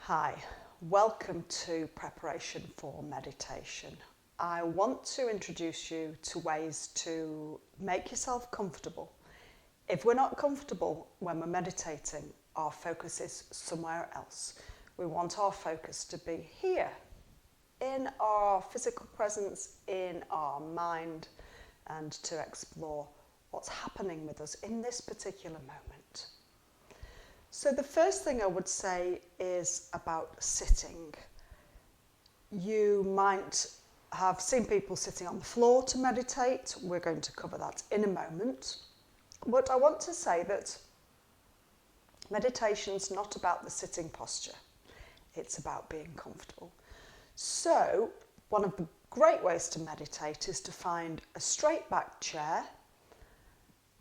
Hi, welcome to Preparation for Meditation. I want to introduce you to ways to make yourself comfortable. If we're not comfortable when we're meditating, our focus is somewhere else. We want our focus to be here, in our physical presence, in our mind, and to explore what's happening with us in this particular moment. So the first thing I would say is about sitting. You might have seen people sitting on the floor to meditate. We're going to cover that in a moment. But I want to say that meditation's not about the sitting posture. It's about being comfortable. So one of the great ways to meditate is to find a straight back chair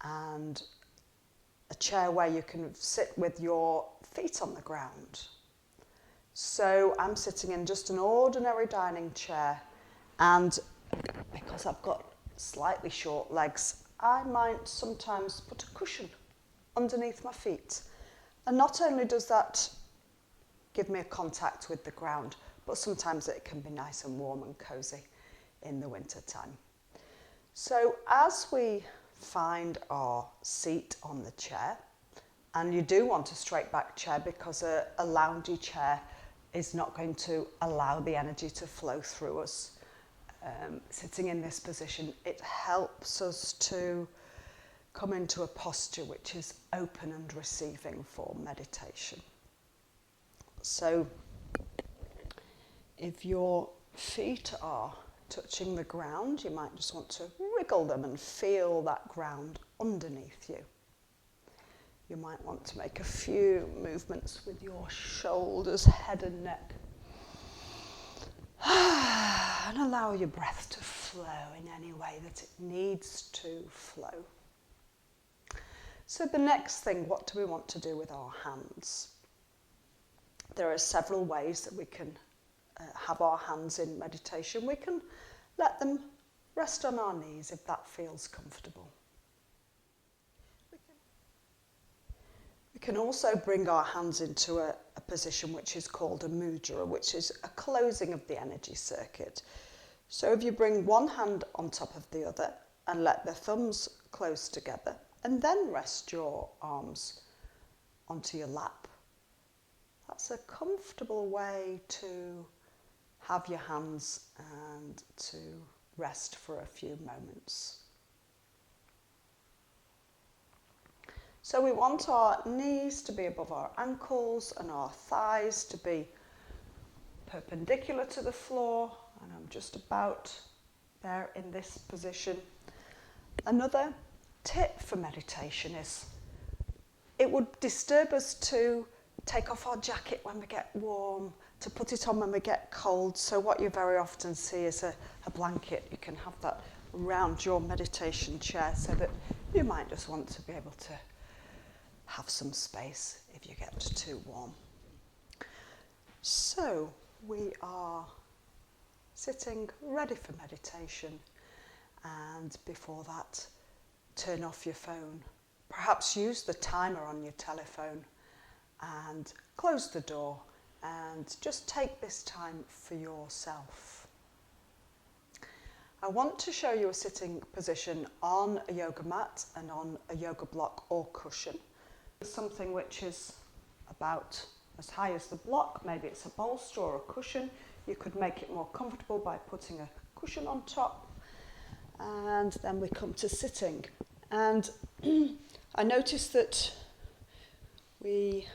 and a chair where you can sit with your feet on the ground. So I'm sitting in just an ordinary dining chair, and because I've got slightly short legs, I might sometimes put a cushion underneath my feet. And not only does that give me a contact with the ground, but sometimes it can be nice and warm and cosy in the winter time. So as we find our seat on the chair, and you do want a straight back chair because a loungy chair is not going to allow the energy to flow through us. Sitting in this position, it helps us to come into a posture which is open and receiving for meditation. So if your feet are touching the ground, you might just want to wriggle them and feel that ground underneath you. You might want to make a few movements with your shoulders, head and neck. And allow your breath to flow in any way that it needs to flow. So the next thing, what do we want to do with our hands? There are several ways that we can have our hands in meditation. We can let them rest on our knees if that feels comfortable. We can also bring our hands into a position which is called a mudra, which is a closing of the energy circuit. So if you bring one hand on top of the other and let the thumbs close together, and then rest your arms onto your lap, that's a comfortable way to have your hands and to rest for a few moments. So we want our knees to be above our ankles and our thighs to be perpendicular to the floor, and I'm just about there in this position. Another tip for meditation is it would disturb us to take off our jacket when we get warm, to put it on when we get cold. So what you very often see is a blanket. You can have that around your meditation chair so that you might just want to be able to have some space if you get too warm. So we are sitting ready for meditation, and before that, turn off your phone. Perhaps use the timer on your telephone and close the door and just take this time for yourself. I want to show you a sitting position on a yoga mat and on a yoga block or cushion. Something which is about as high as the block, maybe it's a bolster or a cushion. You could make it more comfortable by putting a cushion on top, and then we come to sitting. And I noticed that we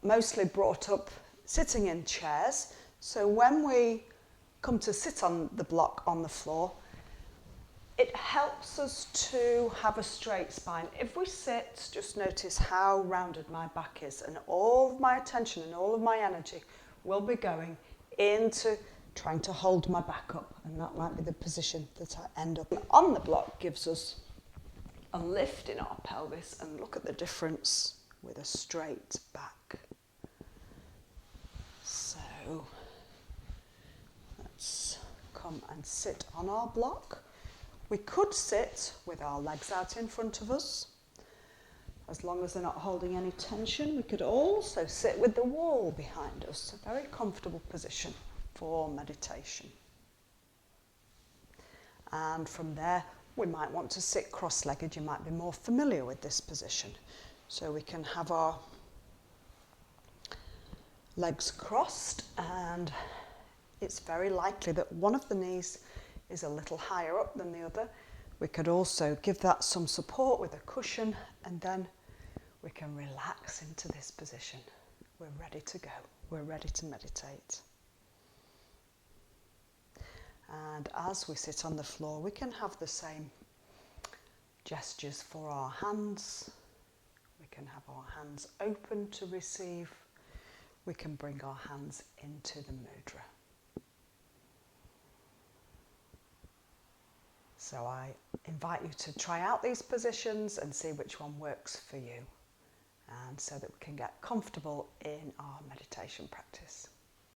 mostly brought up sitting in chairs. So when we come to sit on the block on the floor, it helps us to have a straight spine. If we sit, just notice how rounded my back is, and all of my attention and all of my energy will be going into trying to hold my back up, and that might be the position that I end up on. The block gives us a lift in our pelvis, and look at the difference with a straight back. So let's come and sit on our block. We could sit with our legs out in front of us, As long as they're not holding any tension, we could also sit with the wall behind us. A very comfortable position for meditation. And from there, we might want to sit cross-legged. You might be more familiar with this position. So we can have our legs crossed, and it's very likely that one of the knees is a little higher up than the other. We could also give that some support with a cushion, and then we can relax into this position. We're ready to go. We're ready to meditate. And as we sit on the floor, we can have the same gestures for our hands. We can have our hands open to receive. We can bring our hands into the mudra. So I invite you to try out these positions and see which one works for you, and so that we can get comfortable in our meditation practice.